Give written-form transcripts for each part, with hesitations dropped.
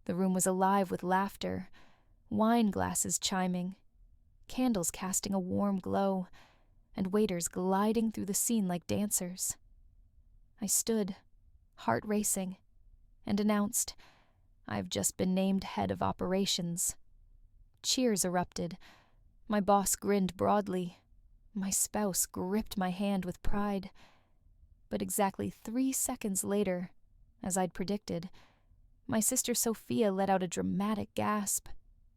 The room was alive with laughter, wine glasses chiming, candles casting a warm glow, and waiters gliding through the scene like dancers. I stood, heart racing, and announced, "I've just been named head of operations." Cheers erupted. My boss grinned broadly. My spouse gripped my hand with pride. But exactly 3 seconds later, as I'd predicted, my sister Sophia let out a dramatic gasp,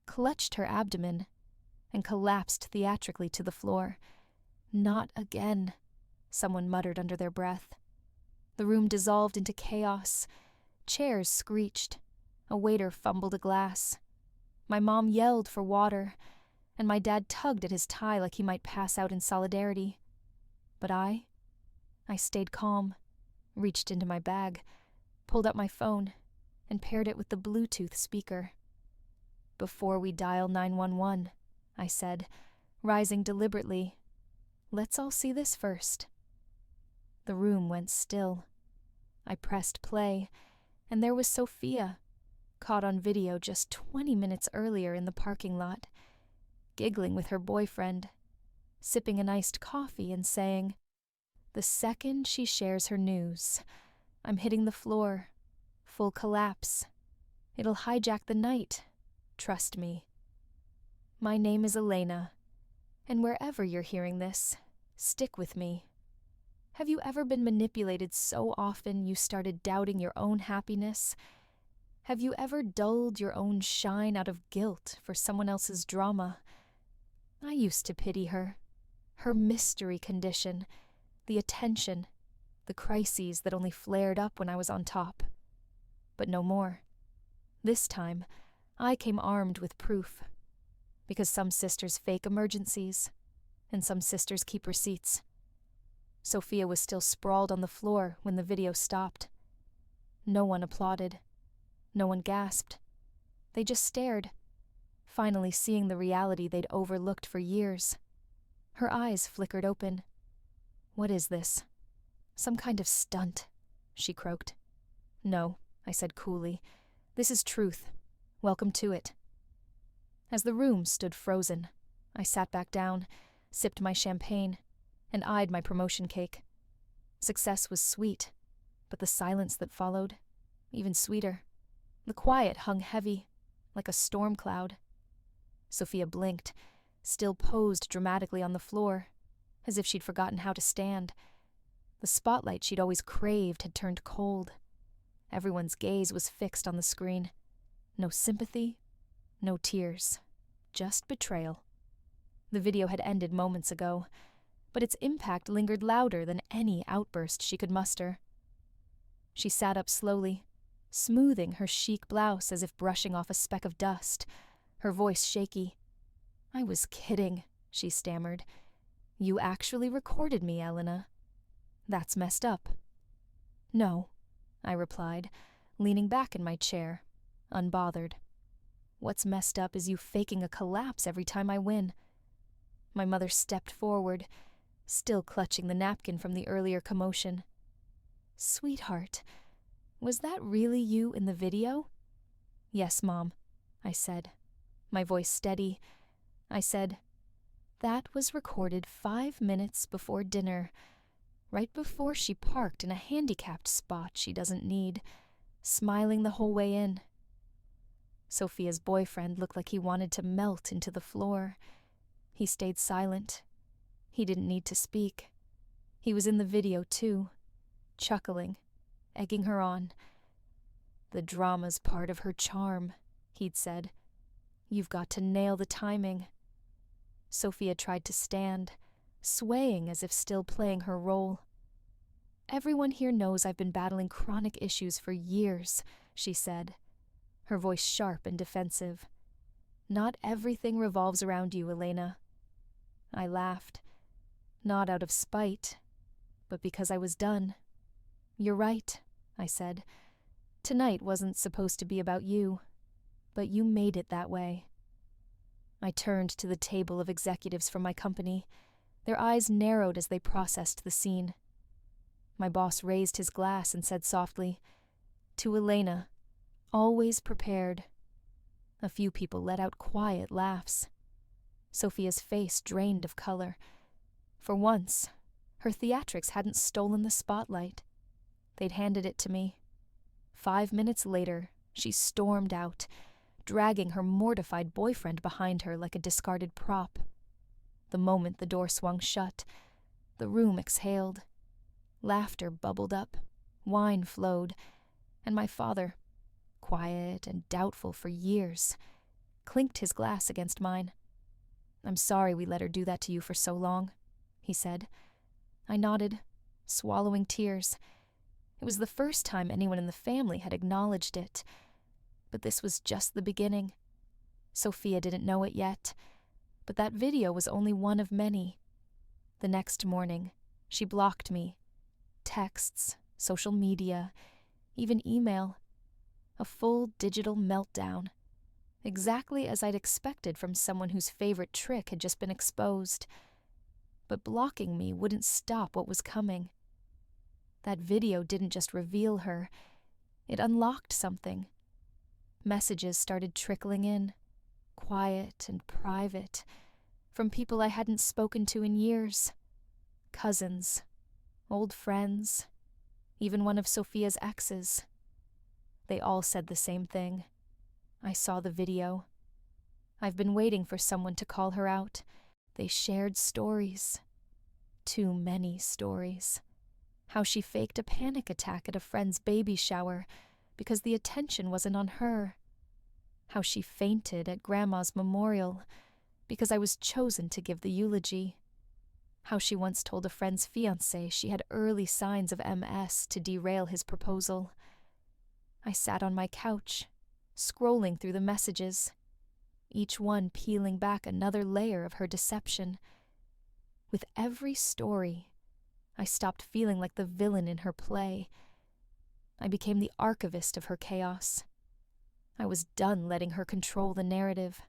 clutched her abdomen, and collapsed theatrically to the floor. "Not again," someone muttered under their breath. The room dissolved into chaos. Chairs screeched. A waiter fumbled a glass. My mom yelled for water, and my dad tugged at his tie like he might pass out in solidarity. But I stayed calm, reached into my bag, pulled out my phone, and paired it with the Bluetooth speaker. "Before we dial 911, I said, rising deliberately, "let's all see this first." The room went still. I pressed play, and there was Sophia, caught on video just 20 minutes earlier in the parking lot, giggling with her boyfriend, sipping an iced coffee and saying, "The second she shares her news, I'm hitting the floor. Full collapse. It'll hijack the night. Trust me." My name is Elena, and wherever you're hearing this, stick with me. Have you ever been manipulated so often you started doubting your own happiness? Have you ever dulled your own shine out of guilt for someone else's drama? I used to pity her mystery condition, the attention, the crises that only flared up when I was on top. But no more. This time, I came armed with proof. Because some sisters fake emergencies, and some sisters keep receipts. Sophia was still sprawled on the floor when the video stopped. No one applauded. No one gasped. They just stared, finally seeing the reality they'd overlooked for years. Her eyes flickered open. "What is this? Some kind of stunt," she croaked. "No," I said coolly. "This is truth. Welcome to it." As the room stood frozen, I sat back down, sipped my champagne, and eyed my promotion cake. Success was sweet, but the silence that followed, even sweeter. The quiet hung heavy, like a storm cloud. Sophia blinked, still posed dramatically on the floor, as if she'd forgotten how to stand. The spotlight she'd always craved had turned cold. Everyone's gaze was fixed on the screen. No sympathy, no tears, just betrayal. The video had ended moments ago, but its impact lingered louder than any outburst she could muster. She sat up slowly, smoothing her chic blouse as if brushing off a speck of dust, her voice shaky. "I was kidding," she stammered. "You actually recorded me, Elena. That's messed up." "No," I replied, leaning back in my chair, unbothered. "What's messed up is you faking a collapse every time I win." My mother stepped forward, still clutching the napkin from the earlier commotion. "Sweetheart, was that really you in the video?" "Yes, Mom," I said, my voice steady. I said, "That was recorded 5 minutes before dinner, right before she parked in a handicapped spot she doesn't need, smiling the whole way in." Sophia's boyfriend looked like he wanted to melt into the floor. He stayed silent. He didn't need to speak. He was in the video too, chuckling, egging her on. "The drama's part of her charm," he'd said. "You've got to nail the timing." Sophia tried to stand, swaying as if still playing her role. "Everyone here knows I've been battling chronic issues for years," she said, her voice sharp and defensive. "Not everything revolves around you, Elena." I laughed, not out of spite, but because I was done. "You're right," I said. "Tonight wasn't supposed to be about you, but you made it that way." I turned to the table of executives from my company. Their eyes narrowed as they processed the scene. My boss raised his glass and said softly, "To Elena, always prepared. A few people let out quiet laughs. Sophia's face drained of color. For once, her theatrics hadn't stolen the spotlight. They'd handed it to me. 5 minutes later, she stormed out, dragging her mortified boyfriend behind her like a discarded prop. The moment the door swung shut, the room exhaled. Laughter bubbled up, wine flowed, and my father, quiet and doubtful for years, clinked his glass against mine. "I'm sorry we let her do that to you for so long," he said. I nodded, swallowing tears. It was the first time anyone in the family had acknowledged it. But this was just the beginning. Sophia didn't know it yet, but that video was only one of many. The next morning, she blocked me. Texts, social media, even email. A full digital meltdown. Exactly as I'd expected from someone whose favorite trick had just been exposed. But blocking me wouldn't stop what was coming. That video didn't just reveal her, it unlocked something. Messages started trickling in, quiet and private, from people I hadn't spoken to in years. Cousins, old friends, even one of Sophia's exes. They all said the same thing. I saw the video. I've been waiting for someone to call her out. They shared stories. Too many stories. How she faked a panic attack at a friend's baby shower because the attention wasn't on her. How she fainted at Grandma's memorial because I was chosen to give the eulogy. How she once told a friend's fiancé she had early signs of MS to derail his proposal. I sat on my couch, scrolling through the messages, each one peeling back another layer of her deception. With every story, I stopped feeling like the villain in her play. I became the archivist of her chaos. I was done letting her control the narrative.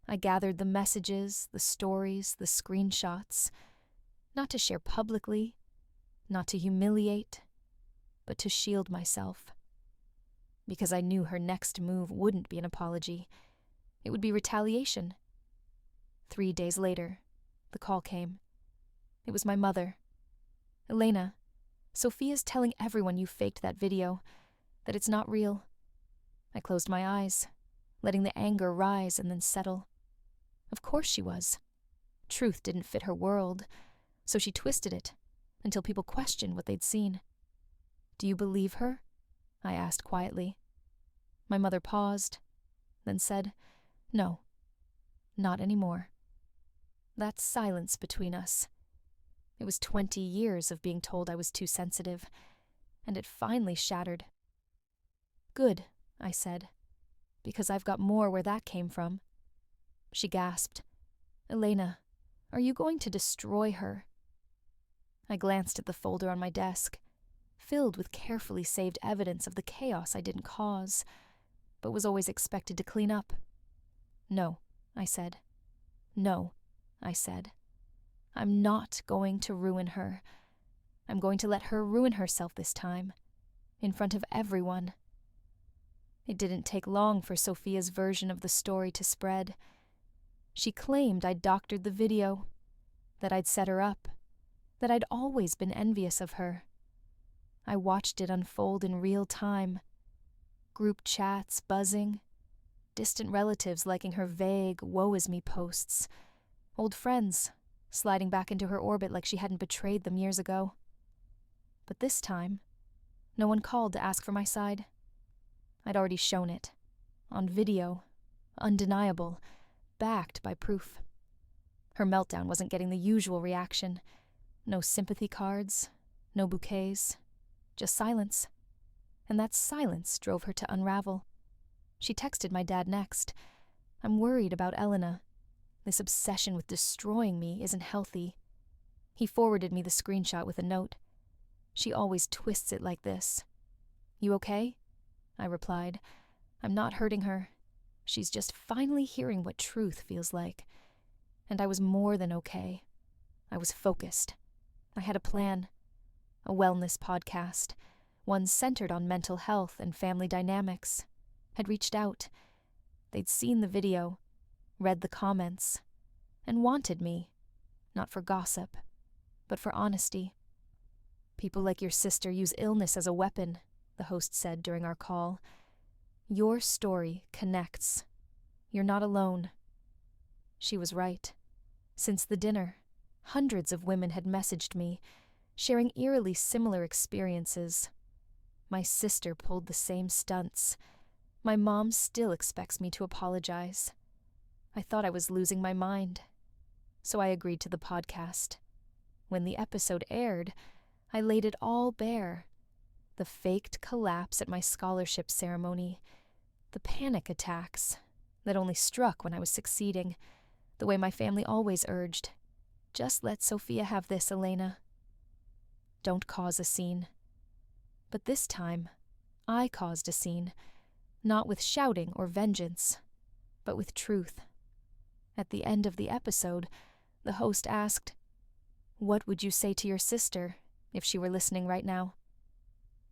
I gathered the messages, the stories, the screenshots, not to share publicly, not to humiliate, but to shield myself. Because I knew her next move wouldn't be an apology. It would be retaliation. 3 days later, the call came. It was my mother. "Elena, Sophia's telling everyone you faked that video, that it's not real." I closed my eyes, letting the anger rise and then settle. Of course she was. Truth didn't fit her world, so she twisted it until people questioned what they'd seen. "Do you believe her?" I asked quietly. My mother paused, then said, "No, not anymore." That silence between us. It was 20 years of being told I was too sensitive, and it finally shattered. "Good," I said, "because I've got more where that came from." She gasped, "Elena, are you going to destroy her?" I glanced at the folder on my desk, filled with carefully saved evidence of the chaos I didn't cause, but was always expected to clean up. "No," I said. "No," I said. "I'm not going to ruin her. I'm going to let her ruin herself this time, in front of everyone." It didn't take long for Sophia's version of the story to spread. She claimed I'd doctored the video, that I'd set her up, that I'd always been envious of her. I watched it unfold in real time. Group chats buzzing, distant relatives liking her vague woe-is-me posts, old friends sliding back into her orbit like she hadn't betrayed them years ago. But this time, no one called to ask for my side. I'd already shown it, on video, undeniable, backed by proof. Her meltdown wasn't getting the usual reaction. No sympathy cards, no bouquets, just silence. And that silence drove her to unravel. She texted my dad next. "I'm worried about Elena. This obsession with destroying me isn't healthy." He forwarded me the screenshot with a note. "She always twists it like this." "You okay?" I replied. "I'm not hurting her. She's just finally hearing what truth feels like." And I was more than okay. I was focused. I had a plan. A wellness podcast. one centered on mental health and family dynamics, had reached out. They'd seen the video, read the comments, and wanted me, not for gossip, but for honesty. "People like your sister use illness as a weapon," the host said during our call. "Your story connects. You're not alone." She was right. Since the dinner, hundreds of women had messaged me, sharing eerily similar experiences. My sister pulled the same stunts. My mom still expects me to apologize. I thought I was losing my mind, so I agreed to the podcast. When the episode aired, I laid it all bare. The faked collapse at my scholarship ceremony, the panic attacks that only struck when I was succeeding, the way my family always urged, "Just let Sophia have this, Elena. Don't cause a scene." But this time, I caused a scene, not with shouting or vengeance, but with truth. At the end of the episode, the host asked, "What would you say to your sister if she were listening right now?"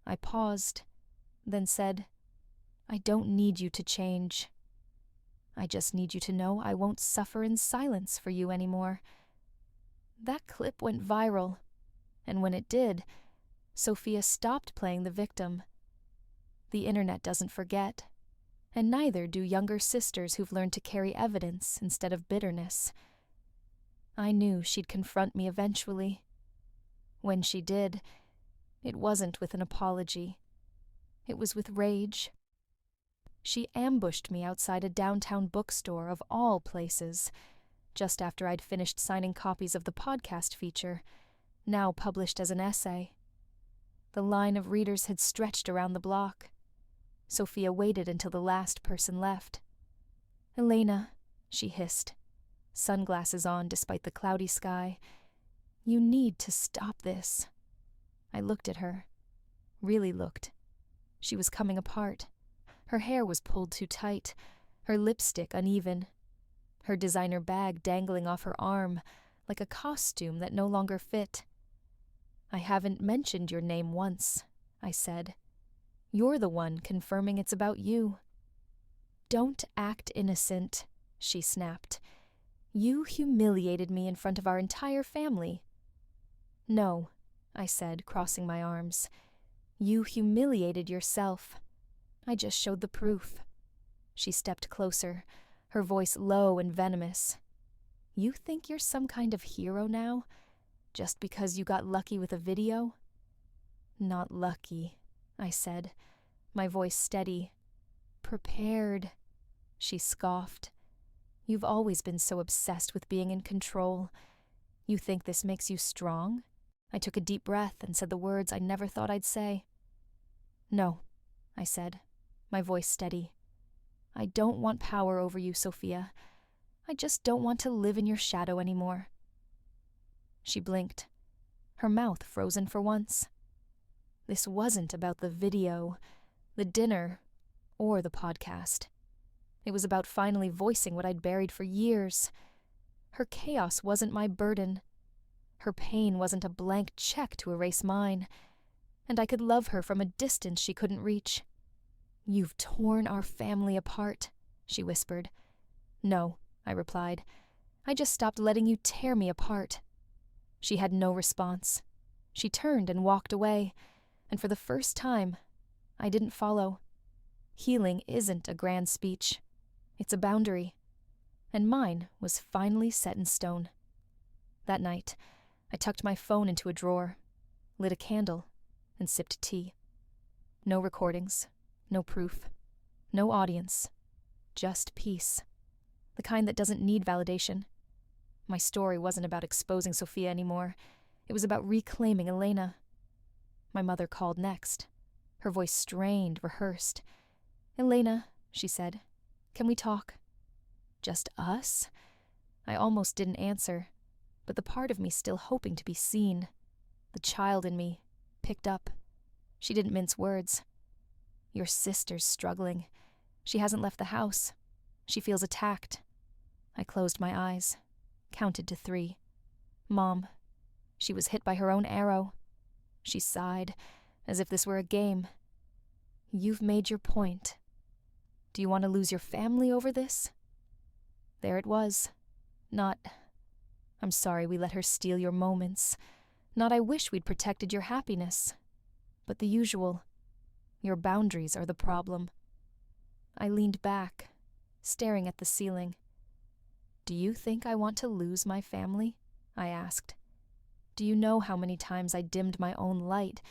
I paused, then said, "I don't need you to change. I just need you to know I won't suffer in silence for you anymore." That clip went viral, and when it did, Sophia stopped playing the victim. The internet doesn't forget, and neither do younger sisters who've learned to carry evidence instead of bitterness. I knew she'd confront me eventually. When she did, it wasn't with an apology. It was with rage. She ambushed me outside a downtown bookstore of all places, just after I'd finished signing copies of the podcast feature, now published as an essay. The line of readers had stretched around the block. Sophia waited until the last person left. "Elena," she hissed, sunglasses on despite the cloudy sky, "you need to stop this." I looked at her. Really looked. She was coming apart. Her hair was pulled too tight, her lipstick uneven, her designer bag dangling off her arm like a costume that no longer fit. "I haven't mentioned your name once," I said. "You're the one confirming it's about you." "Don't act innocent," she snapped. "You humiliated me in front of our entire family." "No," I said, crossing my arms. "You humiliated yourself. I just showed the proof." She stepped closer, her voice low and venomous. "You think you're some kind of hero now? Just because you got lucky with a video?" "Not lucky," I said, my voice steady. "Prepared," she scoffed. "You've always been so obsessed with being in control. You think this makes you strong?" I took a deep breath and said the words I never thought I'd say. "No," I said, my voice steady. "I don't want power over you, Sophia. I just don't want to live in your shadow anymore." She blinked, her mouth frozen for once. This wasn't about the video, the dinner, or the podcast. It was about finally voicing what I'd buried for years. Her chaos wasn't my burden. Her pain wasn't a blank check to erase mine, and I could love her from a distance she couldn't reach. "You've torn our family apart," she whispered. "No," I replied. "I just stopped letting you tear me apart." She had no response. She turned and walked away, and for the first time, I didn't follow. Healing isn't a grand speech. It's a boundary, and mine was finally set in stone. That night, I tucked my phone into a drawer, lit a candle, and sipped tea. No recordings, no proof, no audience, just peace. The kind that doesn't need validation. My story wasn't about exposing Sophia anymore. It was about reclaiming Elena. My mother called next, her voice strained, rehearsed. "Elena," she said, "can we talk?" "Just us?" I almost didn't answer, but the part of me still hoping to be seen, the child in me, picked up. She didn't mince words. "Your sister's struggling. She hasn't left the house. She feels attacked." I closed my eyes, counted to 3. "Mom, she was hit by her own arrow." She sighed, as if this were a game. You've made your point. Do you want to lose your family over this? There it was. Not, I'm sorry we let her steal your moments. Not, I wish we'd protected your happiness. But the usual. Your boundaries are the problem. I leaned back, staring at the ceiling. Do you think I want to lose my family? I asked. Do you know how many times I dimmed my own light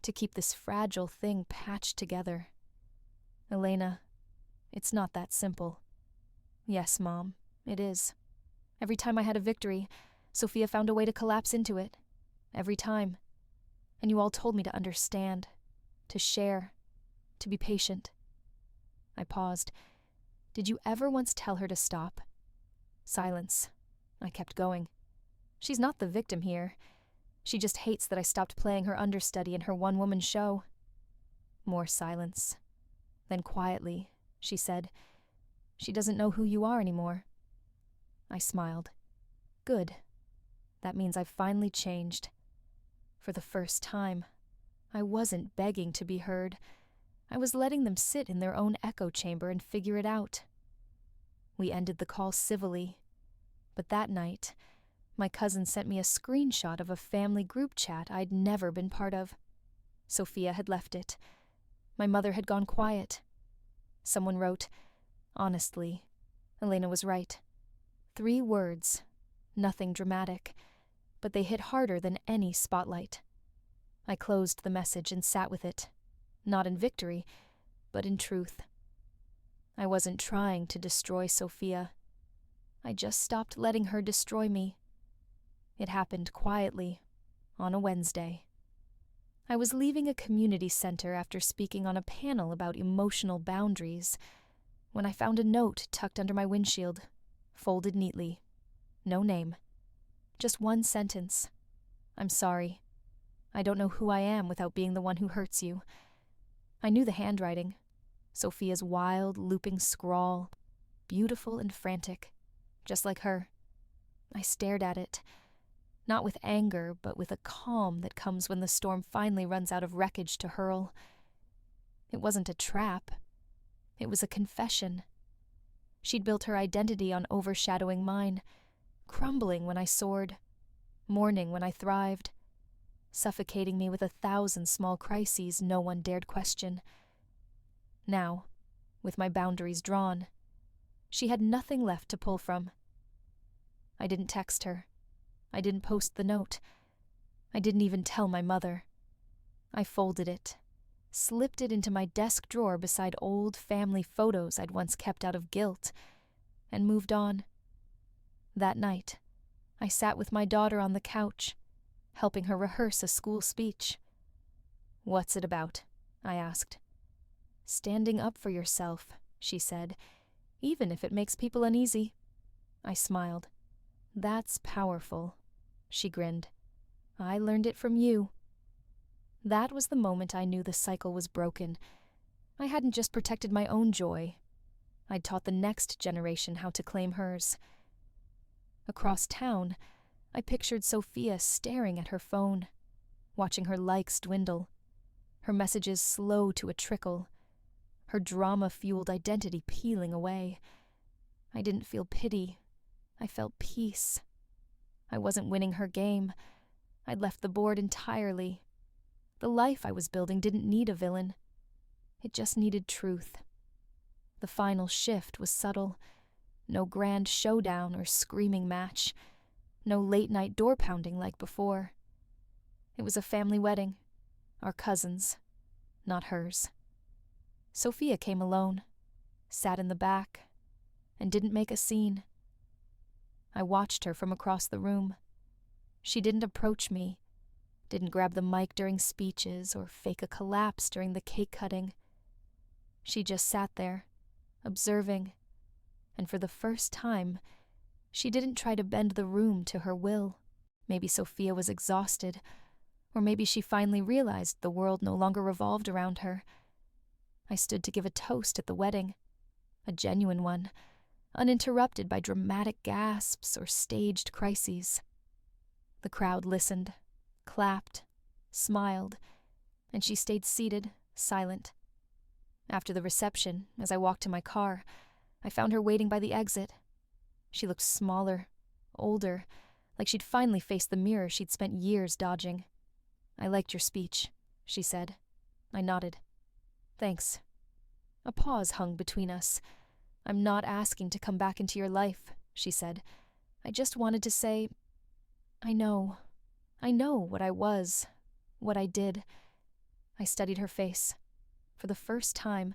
to keep this fragile thing patched together? Elena, it's not that simple. Yes, Mom, it is. Every time I had a victory, Sophia found a way to collapse into it. Every time. And you all told me to understand, to share, to be patient. I paused. Did you ever once tell her to stop? Silence. I kept going. She's not the victim here. She just hates that I stopped playing her understudy in her one-woman show. More silence. Then quietly, she said, she doesn't know who you are anymore. I smiled. Good. That means I've finally changed. For the first time, I wasn't begging to be heard. I was letting them sit in their own echo chamber and figure it out. We ended the call civilly, but that night, my cousin sent me a screenshot of a family group chat I'd never been part of. Sophia had left it. My mother had gone quiet. Someone wrote, honestly, Elena was right. 3 words, nothing dramatic, but they hit harder than any spotlight. I closed the message and sat with it, not in victory, but in truth. I wasn't trying to destroy Sophia. I just stopped letting her destroy me. It happened quietly, on a Wednesday. I was leaving a community center after speaking on a panel about emotional boundaries when I found a note tucked under my windshield, folded neatly. No name. Just one sentence. I'm sorry. I don't know who I am without being the one who hurts you. I knew the handwriting. Sophia's wild, looping scrawl, beautiful and frantic, just like her. I stared at it, not with anger, but with a calm that comes when the storm finally runs out of wreckage to hurl. It wasn't a trap. It was a confession. She'd built her identity on overshadowing mine, crumbling when I soared, mourning when I thrived, suffocating me with 1,000 small crises no one dared question. Now, with my boundaries drawn, she had nothing left to pull from. I didn't text her. I didn't post the note. I didn't even tell my mother. I folded it, slipped it into my desk drawer beside old family photos I'd once kept out of guilt, and moved on. That night, I sat with my daughter on the couch, helping her rehearse a school speech. What's it about? I asked. Standing up for yourself, she said, even if it makes people uneasy. I smiled. That's powerful, she grinned. I learned it from you. That was the moment I knew the cycle was broken. I hadn't just protected my own joy. I'd taught the next generation how to claim hers. Across town, I pictured Sophia staring at her phone, watching her likes dwindle, her messages slow to a trickle, her drama-fueled identity peeling away. I didn't feel pity. I felt peace. I wasn't winning her game. I'd left the board entirely. The life I was building didn't need a villain. It just needed truth. The final shift was subtle. No grand showdown or screaming match. No late-night door-pounding like before. It was a family wedding. Our cousins. Not hers. Sophia came alone, sat in the back, and didn't make a scene. I watched her from across the room. She didn't approach me, didn't grab the mic during speeches or fake a collapse during the cake cutting. She just sat there, observing, and for the first time, she didn't try to bend the room to her will. Maybe Sophia was exhausted, or maybe she finally realized the world no longer revolved around her. I stood to give a toast at the wedding, a genuine one, uninterrupted by dramatic gasps or staged crises. The crowd listened, clapped, smiled, and she stayed seated, silent. After the reception, as I walked to my car, I found her waiting by the exit. She looked smaller, older, like she'd finally faced the mirror she'd spent years dodging. "I liked your speech," she said. I nodded. "Thanks." A pause hung between us. "I'm not asking to come back into your life," she said. "I just wanted to say, I know what I was, what I did." I studied her face. For the first time,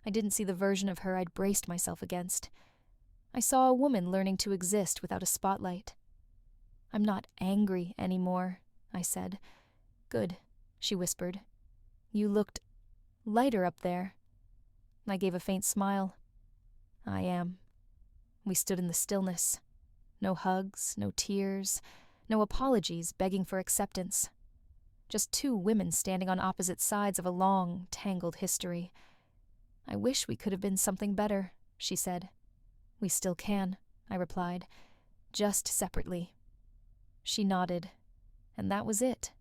I didn't see the version of her I'd braced myself against. I saw a woman learning to exist without a spotlight. "I'm not angry anymore," I said. "Good," she whispered. "You looked lighter up there." I gave a faint smile. "I am." We stood in the stillness. No hugs, no tears, no apologies begging for acceptance. Just two women standing on opposite sides of a long, tangled history. "I wish we could have been something better," she said. "We still can," I replied, "just separately." She nodded, and that was it.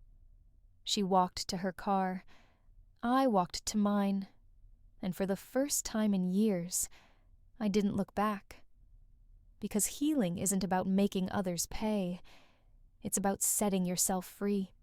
She walked to her car. I walked to mine, and for the first time in years, I didn't look back. Because healing isn't about making others pay. It's about setting yourself free.